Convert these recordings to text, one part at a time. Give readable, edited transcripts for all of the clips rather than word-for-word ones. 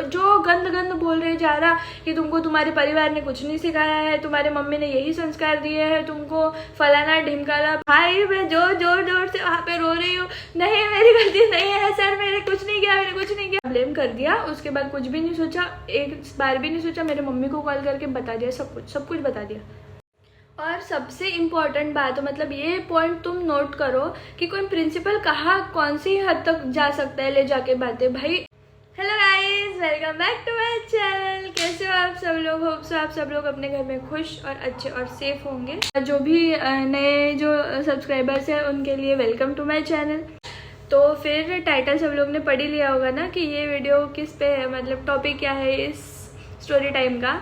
जो गंद गंद बोल रहे जा रहा कि तुमको तुम्हारे परिवार ने कुछ नहीं सिखाया है, तुम्हारे मम्मी ने यही संस्कार दिए हैं, तुमको फलाना ढिमकाना। भाई मैं जोर जोर से वहाँ पे रो रही हूँ, नहीं मेरी गलती नहीं है सर, मैंने कुछ नहीं किया, मैंने कुछ नहीं किया, ब्लेम कर दिया। उसके बाद कुछ भी नहीं सोचा, एक बार भी नहीं सोचा, मेरे मम्मी को कॉल करके बता दिया, सब कुछ बता दिया। और सबसे इम्पॉर्टेंट बात मतलब ये पॉइंट तुम नोट करो कि कोई प्रिंसिपल कहाँ कौन सी हद तक जा सकता है ले जाके बातें। भाई hello guys, welcome back to my channel. कैसे हो आप सब लोग? होप सो आप सब लोग अपने घर में खुश और अच्छे और सेफ होंगे। जो भी नए जो सब्सक्राइबर्स हैं उनके लिए वेलकम टू माय चैनल। तो फिर टाइटल सब लोग ने पढ़ ही लिया होगा ना कि ये वीडियो किस पे है, मतलब टॉपिक क्या है इस स्टोरी टाइम का।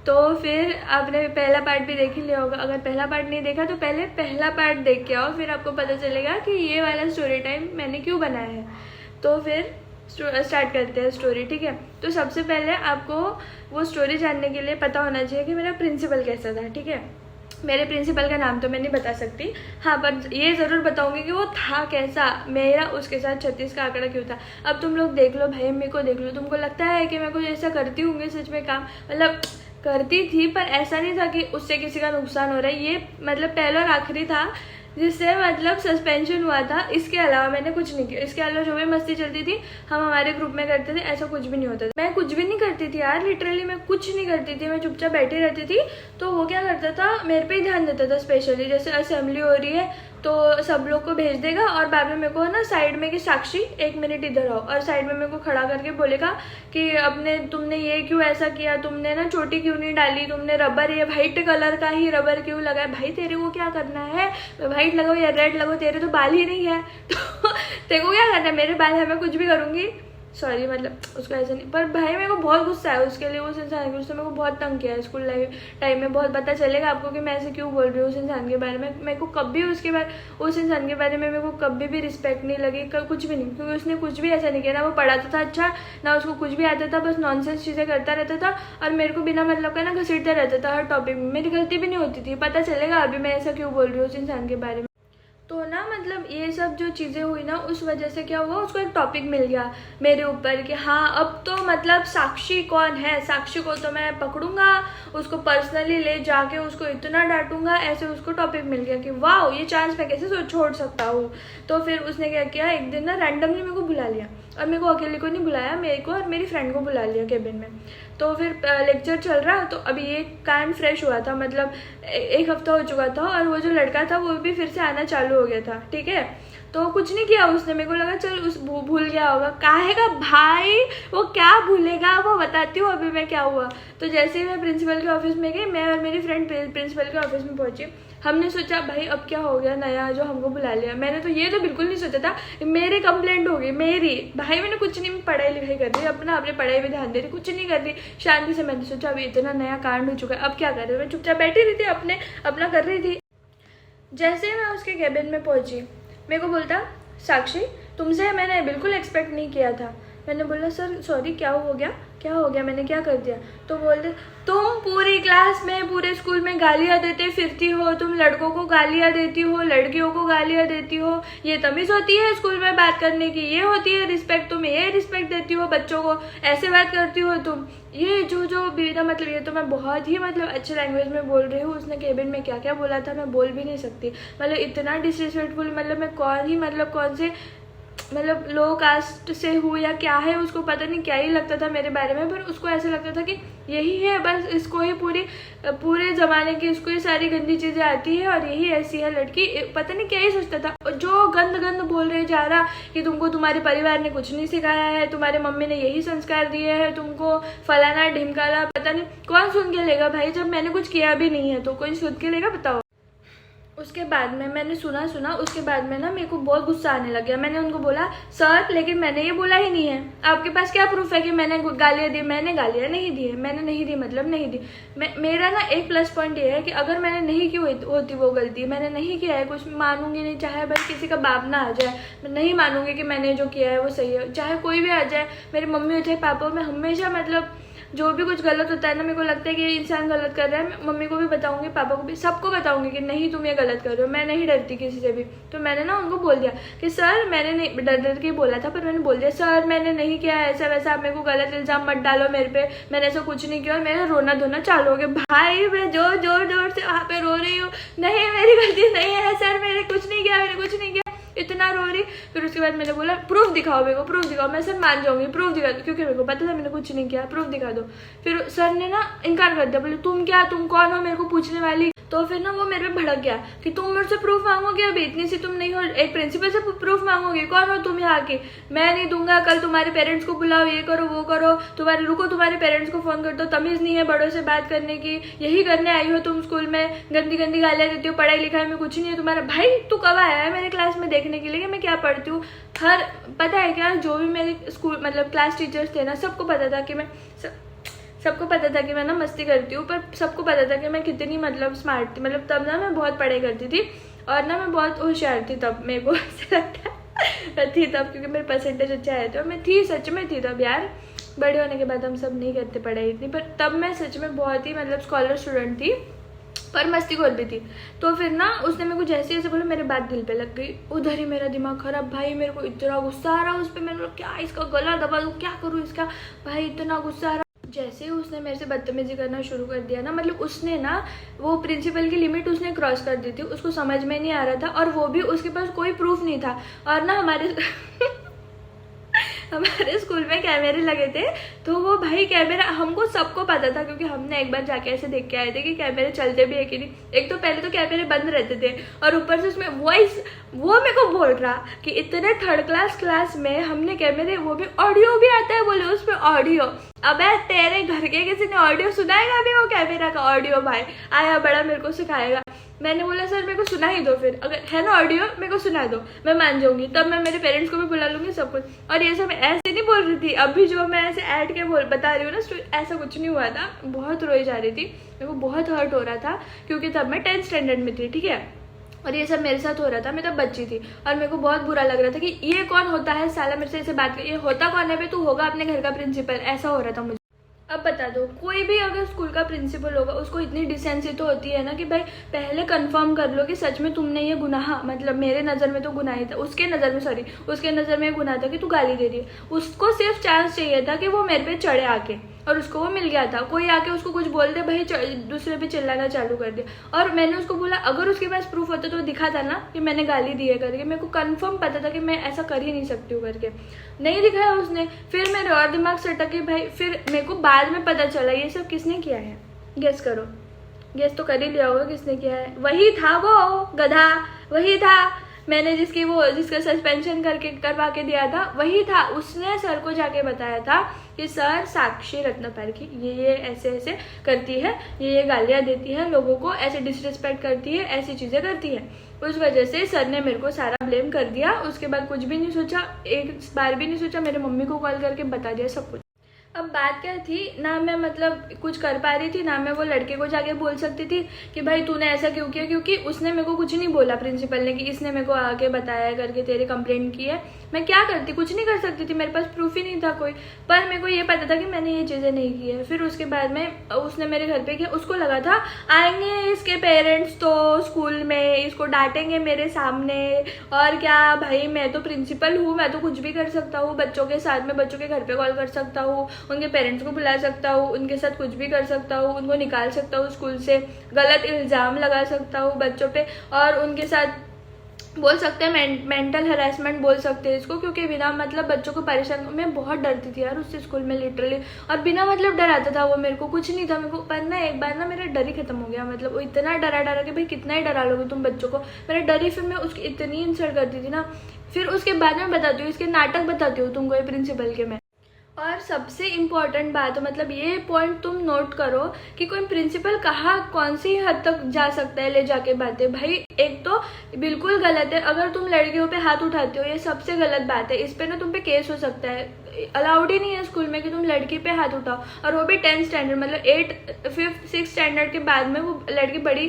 तो फिर आपने पहला पार्ट भी देख ही लिया होगा। अगर पहला पार्ट नहीं देखा तो पहले पहला पार्ट देख के आओ, फिर आपको पता चलेगा कि ये वाला स्टोरी टाइम मैंने क्यों बनाया है। तो फिर स्टार्ट करते हैं स्टोरी, ठीक है। तो सबसे पहले आपको वो स्टोरी जानने के लिए पता होना चाहिए कि मेरा प्रिंसिपल कैसा था, ठीक है। मेरे प्रिंसिपल का नाम तो मैं नहीं बता सकती, हाँ, पर ये ज़रूर बताऊंगी कि वो था कैसा, मेरा उसके साथ 36 का आंकड़ा क्यों था। अब तुम लोग देख लो भाई, मेरे को देख लो, तुमको लगता है कि मैं कुछ ऐसा करती होंगी सच में काम, मतलब करती थी, पर ऐसा नहीं था कि उससे किसी का नुकसान हो रहा है। ये मतलब पहला और आखिरी था जिससे मतलब सस्पेंशन हुआ था। इसके अलावा मैंने कुछ नहीं किया। इसके अलावा जो भी मस्ती चलती थी हम हमारे ग्रुप में करते थे, ऐसा कुछ भी नहीं होता था। मैं कुछ भी नहीं करती थी यार, लिटरली मैं कुछ नहीं करती थी, मैं चुपचाप बैठी रहती थी। तो वो क्या करता था, मेरे पे ही ध्यान देता था। स्पेशली जैसे असेंबली हो रही है तो सब लोग को भेज देगा और बाद में मेरे को ना साइड में कि साक्षी 1 मिनट इधर आओ, और साइड में मेरे को खड़ा करके बोलेगा कि तुमने ये क्यों ऐसा किया, तुमने ना चोटी क्यों नहीं डाली, तुमने रबर ये वाइट कलर का ही रबर क्यों लगाया। भाई तेरे को क्या करना है, वाइट लगाओ या रेड लगाओ, तेरे तो बाल ही नहीं है तो तेरे को क्या करना है, मेरे बाल है, मैं कुछ भी करूँगी। सॉरी, मतलब उसको ऐसा नहीं, पर भाई मेरे को बहुत गुस्सा है उसके लिए, उस इंसान के, उसने मेरे को बहुत तंग किया है स्कूल लाइफ टाइम में। बहुत पता चलेगा आपको कि मैं ऐसे क्यों बोल रही हूँ उस इंसान के बारे में। मेरे को कभी उस इंसान के बारे में मेरे को कभी भी रिस्पेक्ट नहीं लगी, कुछ भी नहीं, क्योंकि उसने कुछ भी ऐसा नहीं किया। ना वो पढ़ाता था अच्छा, ना उसको कुछ भी आता था, बस नॉनसेंस चीज़ें करता रहता था और मेरे को बिना मतलब का ना घसीटता रहता था हर टॉपिक में। मेरी गलती भी नहीं होती थी। पता चलेगा अभी मैं ऐसा क्यों बोल रही हूँ उस इंसान के बारे में। तो ना मतलब ये सब जो चीज़ें हुई ना, उस वजह से क्या हुआ, उसको एक टॉपिक मिल गया मेरे ऊपर कि हाँ अब तो मतलब साक्षी कौन है, साक्षी को तो मैं पकड़ूंगा, उसको पर्सनली ले जाके उसको इतना डांटूंगा, ऐसे उसको टॉपिक मिल गया कि वाह ये चांस मैं कैसे छोड़ सकता हूँ। तो फिर उसने क्या किया, एक दिन ना रैंडमली मेरे को बुला लिया, और मेरे को अकेले को नहीं बुलाया, मेरे को और मेरी फ्रेंड को बुला लिया केबिन में। तो फिर लेक्चर चल रहा, तो अभी ये कान फ्रेश हुआ था, मतलब 1 हफ्ता हो चुका था, और वो जो लड़का था वो भी फिर से आना चालू हो गया था, ठीक है। तो कुछ नहीं किया उसने, मेरे को लगा चल उस भूल गया होगा, काहेगा भाई वो क्या भूलेगा, वो बताती हूँ अभी मैं क्या हुआ। तो जैसे ही मैं प्रिंसिपल के ऑफिस में गई, मैं और मेरी फ्रेंड प्रिंसिपल के ऑफिस में पहुंची। हमने सोचा भाई अब क्या हो गया नया जो हमको बुला लिया। मैंने तो ये तो बिल्कुल नहीं सोचा था मेरी कंप्लेंट होगी, मेरी। भाई मैंने कुछ नहीं, पढ़ाई लिखाई कर रही, अपने पढ़ाई में ध्यान दे रही, कुछ नहीं कर रही, शांति से। मैंने सोचा अभी इतना नया कांड हो चुका है, अब क्या कर रही हूँ। मैं चुपचाप बैठी रही थी, अपना कर रही थी। जैसे ही मैं उसके केबिन में पहुंची, मेरे को बोलता साक्षी तुमसे मैंने बिल्कुल एक्सपेक्ट नहीं किया था। मैंने बोला सर सॉरी, क्या हो गया, मैंने क्या कर दिया। तो बोलते तुम पूरी क्लास में पूरे स्कूल में गालियाँ देते फिरती हो, तुम लड़कों को गालियाँ देती हो, लड़कियों को गालियाँ देती हो, ये तमीज़ होती है स्कूल में बात करने की, ये होती है रिस्पेक्ट, तुम ये रिस्पेक्ट देती हो बच्चों को, ऐसे बात करती हो तुम, ये जो बिना मतलब, ये तो मैं बहुत ही मतलब अच्छे लैंग्वेज में बोल रही हूँ। उसने केबिन में क्या क्या बोला था मैं बोल भी नहीं सकती, मतलब इतना डिसरिस्पेक्टफुल, मतलब मैं कौन से मतलब लो कास्ट से हूँ या क्या है, उसको पता नहीं क्या ही लगता था मेरे बारे में। पर उसको ऐसा लगता था कि यही है बस, इसको ही पूरे ज़माने की इसको ही सारी गंदी चीज़ें आती है और यही ऐसी है लड़की, पता नहीं क्या ही सोचता था। जो गंद बोल रहे जा रहा कि तुमको तुम्हारे परिवार ने कुछ नहीं सिखाया है, तुम्हारे मम्मी ने यही संस्कार दिए हैं, तुमको फलाना ढिमकाना, पता नहीं कौन सुन के लेगा भाई, जब मैंने कुछ किया भी नहीं है तो कोई सुन के लेगा, बताओ। उसके बाद में मैंने सुना, उसके बाद में ना मेरे को बहुत गुस्सा आने लग गया। मैंने उनको बोला सर लेकिन मैंने ये बोला ही नहीं है, आपके पास क्या प्रूफ है कि मैंने गालियाँ दी। मैंने गालियाँ नहीं दी है, मैंने नहीं दी मतलब नहीं दी। मेरा ना एक प्लस पॉइंट ये है कि अगर मैंने नहीं की होती वो गलती, मैंने नहीं किया है, कुछ मानूंगी नहीं, चाहे बस किसी का बाप ना आ जाए, मैं नहीं मानूंगी कि मैंने जो किया है वो सही है, चाहे कोई भी आ जाए, मेरी मम्मी हो चाहे पापा हो। मैं हमेशा मतलब जो भी कुछ गलत होता है ना, मेरे को लगता है कि ये इंसान गलत कर रहा है, मैं मम्मी को भी बताऊंगी, पापा को भी, सबको बताऊंगी कि नहीं तुम ये गलत गलत कर रहे हो, मैं नहीं डरती किसी से भी। तो मैंने ना उनको बोल दिया कि सर मैंने नहीं, डर डर के बोला था पर मैंने बोल दिया सर मैंने नहीं किया ऐसा वैसा, आप मेरे को गलत इल्ज़ाम मत डालो मेरे पे, मैंने ऐसा कुछ नहीं किया। और मेरा रोना धोना चालू हो गया। भाई मैं जोर जोर जोर से वहाँ पे रो रही हूँ, नहीं मेरी गलती नहीं है सर, मैंने कुछ नहीं किया, मैंने कुछ नहीं किया, इतना रो रही। फिर उसके बाद मैंने बोला प्रूफ दिखाओ मेरे को, प्रूफ दिखाओ, मैं सर मान जाऊंगी, प्रूफ दिखा दो, क्योंकि मेरे को पता था मैंने कुछ नहीं किया, प्रूफ दिखा दो। फिर सर ने ना इनकार कर दिया, बोले तुम क्या, तुम कौन हो मेरे को पूछने वाली। तो फिर ना वो मेरे पे भड़क गया कि तुम मेरे से प्रूफ मांगोगे, अभी इतनी सी तुम नहीं हो, एक प्रिंसिपल से प्रूफ मांगोगे, कौन हो तुम यहाँ के, मैं नहीं दूंगा, कल तुम्हारे पेरेंट्स को बुलाओ, ये करो वो करो, तुम्हारे रुको तुम्हारे पेरेंट्स को फोन कर दो, तमीज नहीं है बड़ों से बात करने की, यही करने आई हो तुम स्कूल में, गंदी गंदी गालियाँ देती हो, पढ़ाई लिखाई में कुछ नहीं है तुम्हारा। भाई तू कब आया है मेरे क्लास में देखने के लिए कि मैं क्या पढ़ती हूँ। हर पता है क्या, जो भी मेरे स्कूल मतलब क्लास टीचर्स थे ना, सबको पता था कि सबको पता था कि मैं ना मस्ती करती हूँ, पर सबको पता था कि मैं कितनी मतलब स्मार्ट थी। मतलब तब ना मैं बहुत पढ़ाई करती थी और ना मैं बहुत होशियार थी तब, मेरे को ऐसा लगता है थी तब, क्योंकि मेरे परसेंटेज अच्छे आए थे और मैं थी, सच में थी तब यार। बड़े होने के बाद हम सब नहीं करते पढ़ाई इतनी, पर तब मैं सच में बहुत ही मतलब स्कॉलर स्टूडेंट थी, पर मस्तीखोर भी थी। तो फिर ना उसने मेरे को जैसे जैसे बोला मेरे बात दिल पे लग गई, उधर ही मेरा दिमाग खराब। भाई मेरे को इतना गुस्सा आ रहा उस पर, मैंने बोला क्या इसका गला दबा दूँ, क्या करूँ इसका, भाई इतना गुस्सा आ रहा। जैसे ही उसने मेरे से बदतमीजी करना शुरू कर दिया ना, मतलब उसने ना वो प्रिंसिपल की लिमिट उसने क्रॉस कर दी थी, उसको समझ में नहीं आ रहा था, और वो भी उसके पास कोई प्रूफ नहीं था। और ना हमारे स्कूल में कैमरे लगे थे, तो वो भाई कैमरा हमको सबको पता था, क्योंकि हमने एक बार जाके ऐसे देख के आए थे कि कैमरे चलते भी है कि नहीं। एक तो पहले तो कैमरे बंद रहते थे, और ऊपर से उसमें वॉइस, वो मेरे को बोल रहा कि इतने थर्ड क्लास में हमने कैमरे, वो भी ऑडियो भी आता है बोले उसमें ऑडियो। अबे तेरे घर के किसी ने ऑडियो सुनाएगा अभी वो कैमरा का ऑडियो? भाई आया बड़ा मेरे को सिखाएगा। मैंने बोला सर मेरे को सुना ही दो, फिर अगर है ना ऑडियो मेरे को सुना दो, मैं मान जाऊंगी, तब मैं मेरे पेरेंट्स को भी बुला लूंगी सब कुछ। और ये सब मैं ऐसे नहीं बोल रही थी, अभी जो मैं ऐसे ऐड के बता रही हूँ ना, ऐसा कुछ नहीं हुआ था। बहुत रोई जा रही थी, मेरे को बहुत हर्ट हो रहा था, क्योंकि तब मैं 10th स्टैंडर्ड में थी, ठीक है, और ये सब मेरे साथ हो रहा था, मैं तब बच्ची थी, और मेरे को बहुत बुरा लग रहा था कि ये कौन होता है साला मेरे से ऐसे बात कर, ये होता कौन है बे, तू होगा अपने घर का प्रिंसिपल, ऐसा हो रहा था मुझे। अब बता दो, कोई भी अगर स्कूल का प्रिंसिपल होगा उसको इतनी डिसेंसी तो होती है ना कि भाई पहले कंफर्म कर लो कि सच में तुमने ये गुनाह, मतलब मेरे नज़र में तो गुनाह ही था, उसके नज़र में सॉरी उसके नज़र में गुनाह था कि तू गाली दे रही है। उसको सिर्फ चांस चाहिए था कि वो मेरे पे चढ़े आके, और उसको वो मिल गया था। कोई आके उसको कुछ बोल दे, भाई दूसरे पे चिल्लाना चालू कर दिया। और मैंने उसको बोला अगर उसके पास प्रूफ होता तो दिखा था ना कि मैंने गाली दी है करके, मेरे को कंफर्म पता था कि मैं ऐसा कर ही नहीं सकती हूँ करके, नहीं दिखाया उसने। फिर मेरे और दिमाग सटक के भाई, फिर मेरे को बाद में पता चला ये सब किसने किया है। गेस करो, गेस तो कर ही लिया होगा किसने किया है। वही था वो गधा, वही था मैंने जिसका सस्पेंशन करवा के दिया था, वही था। उसने सर को जाके बताया था कि सर साक्षी रत्नापारखी ये ऐसे ऐसे करती है, ये गालियाँ देती है लोगों को, ऐसे डिसरिस्पेक्ट करती है, ऐसी चीज़ें करती है। उस वजह से सर ने मेरे को सारा ब्लेम कर दिया। उसके बाद कुछ भी नहीं सोचा, एक बार भी नहीं सोचा, मेरे मम्मी को कॉल करके बता दिया सब कुछ। अब बात क्या थी ना, मैं मतलब कुछ कर पा रही थी ना, मैं वो लड़के को जाके बोल सकती थी कि भाई तूने ऐसा क्यों किया, क्योंकि उसने मेरे को कुछ नहीं बोला प्रिंसिपल ने कि इसने मेरे को आके बताया करके तेरे कंप्लेंट की है। मैं क्या करती, कुछ नहीं कर सकती थी, मेरे पास प्रूफ ही नहीं था कोई। पर मेरे को ये पता था कि मैंने ये चीज़ें नहीं की है। फिर उसके बाद में उसने मेरे घर पे किया, उसको लगा था आएंगे इसके पेरेंट्स तो स्कूल में, इसको डांटेंगे मेरे सामने, और क्या भाई मैं तो प्रिंसिपल हूँ, मैं तो कुछ भी कर सकता हूँ बच्चों के साथ में, बच्चों के घर पे कॉल कर सकता हूँ, उनके पेरेंट्स को बुला सकता हूँ, उनके साथ कुछ भी कर सकता हूँ, उनको निकाल सकता हूँ स्कूल से, गलत इल्ज़ाम लगा सकता हूँ बच्चों पे, और उनके साथ बोल सकते हैं मेंटल हैरेसमेंट बोल सकते हैं इसको, क्योंकि बिना मतलब बच्चों को परेशान, मैं बहुत डरती थी यार उससे स्कूल में लिटरली, और बिना मतलब डराता था वो, मेरे को कुछ नहीं था मेरे को। पर ना एक बार ना मेरा डर ही खत्म हो गया, मतलब वो इतना डरा कि भाई कितना ही डरा लोगे तुम बच्चों को, मेरा डर ही। फिर मैं उसकी इतनी इंसल्ट करती थी ना। फिर उसके बाद में बताती हूँ, इसके नाटक बताती हूँ तुमको ये प्रिंसिपल के मैं। और सबसे इम्पॉर्टेंट बात, मतलब ये पॉइंट तुम नोट करो कि कोई प्रिंसिपल कहाँ कौन सी हद तक जा सकता है ले जाके बातें। भाई एक तो बिल्कुल गलत है अगर तुम लड़कियों पे हाथ उठाते हो, ये सबसे गलत बात है, इस पे ना तुम पे केस हो सकता है। अलाउड ही नहीं है स्कूल में कि तुम लड़की पे हाथ उठाओ, और वो भी 10th स्टैंडर्ड, मतलब 8th 5th 6th स्टैंडर्ड के बाद में वो लड़की बड़ी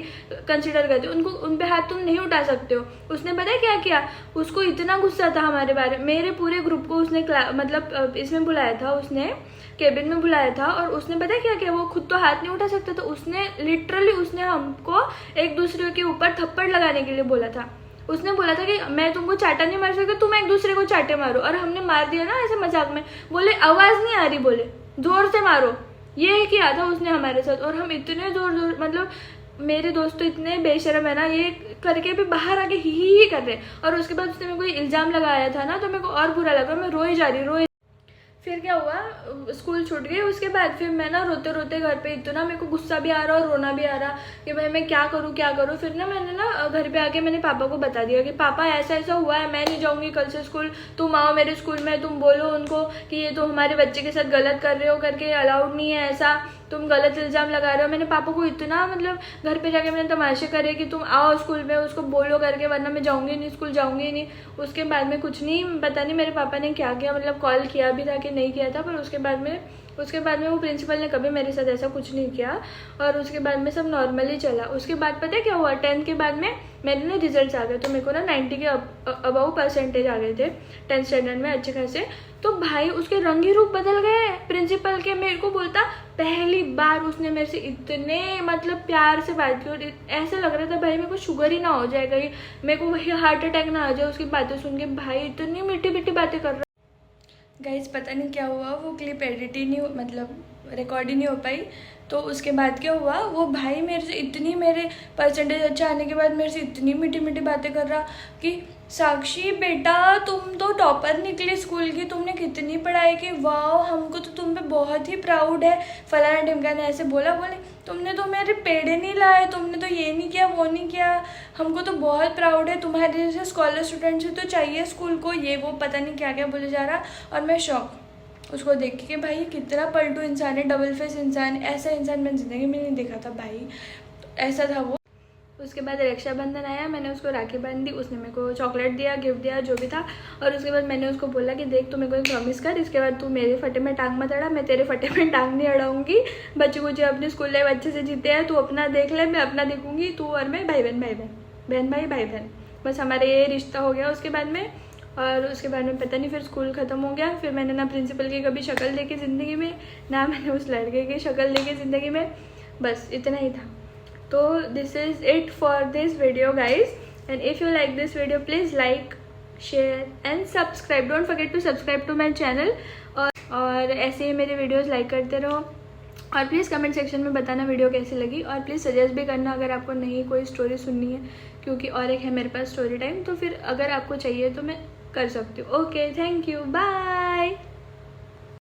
कंसिडर करती है, उनको उन पे हाथ तुम नहीं उठा सकते हो। उसने पता है क्या किया, उसको इतना गुस्सा था हमारे बारे में, मेरे पूरे ग्रुप को उसने मतलब इसमें बुलाया था उसने केबिन में बुलाया था और उसने पता है क्या किया, वो खुद तो हाथ नहीं उठा सकता, तो उसने लिटरली उसने हमको एक दूसरे के ऊपर थप्पड़ लगाने के लिए बोला था। उसने बोला था कि मैं तुमको चाटा नहीं मार सकता, तुम एक दूसरे को चाटे मारो, और हमने मार दिया ना ऐसे मजाक में। बोले आवाज़ नहीं आ रही, बोले जोर से मारो। ये किया था उसने हमारे साथ, और हम इतने जोर मतलब मेरे दोस्त तो इतने बेशरम है ना, ये करके भी बाहर आके ही कर रहे। और उसके बाद उसने मेरे को इल्ज़ाम लगाया था ना, तो मेरे को और बुरा लगा, मैं रोई जा रही। फिर क्या हुआ, स्कूल छूट गई। उसके बाद फिर मैं ना रोते रोते घर पे, इतना मेरे को गुस्सा भी आ रहा और रोना भी आ रहा कि भाई मैं क्या करूँ क्या करूँ। फिर ना मैंने ना घर पे आके मैंने पापा को बता दिया कि पापा ऐसा ऐसा हुआ है, मैं नहीं जाऊँगी कल से स्कूल, तुम आओ मेरे स्कूल में, तुम बोलो उनको कि ये तो हमारे बच्चे के साथ गलत कर रहे हो करके, अलाउड नहीं है ऐसा, तुम गलत इल्ज़ाम लगा रहे हो। मैंने पापा को इतना मतलब घर पे जाके मैंने तमाशे करे कि तुम आओ स्कूल में, उसको बोलो करके, वरना मैं जाऊँगी नहीं स्कूल, जाऊँगी नहीं। उसके बाद में कुछ नहीं, पता नहीं मेरे पापा ने क्या किया, मतलब कॉल किया भी था कि नहीं किया था, पर उसके बाद में वो प्रिंसिपल ने कभी मेरे साथ ऐसा कुछ नहीं किया, और उसके बाद में सब नॉर्मली चला। उसके बाद पता है क्या हुआ, 10th के बाद में मेरे ना रिजल्ट्स आ गए, तो मेरे को ना 90 के अबव परसेंटेज आ गए थे 10th स्टैंडर्ड में अच्छे खासे। तो भाई उसके रंग ही रूप बदल गए प्रिंसिपल के। मेरे को बोलता, पहली बार उसने मेरे से इतने मतलब प्यार से बात की, और ऐसा लग रहा था भाई मेरे को शुगर ही ना हो जाए कहीं, मेरे को वही हार्ट अटैक ना आ जाए उसकी बातें सुन के। भाई इतनी मीठी मीठी बातें कर रहा। गाइस पता नहीं क्या हुआ, वो क्लिप एडिट ही नहीं, मतलब रिकॉर्ड ही नहीं हो पाई। तो उसके बाद क्या हुआ, वो भाई मेरे से इतनी, मेरे परसेंटेज अच्छा आने के बाद मेरे से इतनी मीठी मीठी बातें कर रहा कि साक्षी बेटा तुम तो टॉपर निकली स्कूल की, तुमने कितनी पढ़ाई की, वाह हमको तो तुम पे बहुत ही प्राउड है, फलाना ढिमका ने ऐसे बोला। बोले तुमने तो मेरे पेड़े नहीं लाए, तुमने तो ये नहीं किया वो नहीं किया, हमको तो बहुत प्राउड है, तुम्हारे जैसे स्कॉलर स्टूडेंट से तो चाहिए स्कूल को, ये वो पता नहीं क्या क्या बोले जा रहा। और मैं शॉक उसको देख के, भाई कितना पलटू इंसान है, डबल फेस इंसान, ऐसा इंसान मैंने ज़िंदगी में नहीं देखा था भाई। तो ऐसा था वो। उसके बाद रक्षाबंधन आया, मैंने उसको राखी बांध दी, उसने मेरे को चॉकलेट दिया, गिफ्ट दिया, जो भी था। और उसके बाद मैंने उसको बोला कि देख तू मेरे को एक प्रॉमिस कर, इसके बाद तू मेरे फटे में टांग मत अड़ा, मैं तेरे फटे में टांग नहीं अड़ाऊंगी। बच्चे कुछ अपनी स्कूल लाइफ अच्छे से जीते हैं, तू अपना देख ले, मैं अपना देखूंगी, तू और मैं भाई बहन, भाई बहन, बस हमारे ये रिश्ता हो गया। उसके बाद में और उसके बाद में पता नहीं फिर स्कूल ख़त्म हो गया। फिर मैंने ना प्रिंसिपल की कभी शक्ल देखी ज़िंदगी में, ना मैंने उस लड़के की शक्ल देखी ज़िंदगी में, बस इतना ही था। तो this is it for this video guys, and if you like this video please like, share and subscribe, don't forget to subscribe to my channel. और ऐसे ही मेरे वीडियोज़ लाइक करते रहो, और प्लीज़ कमेंट सेक्शन में बताना वीडियो कैसी लगी, और प्लीज़ सजेस्ट भी करना अगर आपको नई कोई स्टोरी सुननी है, क्योंकि और एक है मेरे पास स्टोरी टाइम, तो फिर अगर आपको चाहिए तो मैं कर सकती हूँ। Okay, thank you, bye.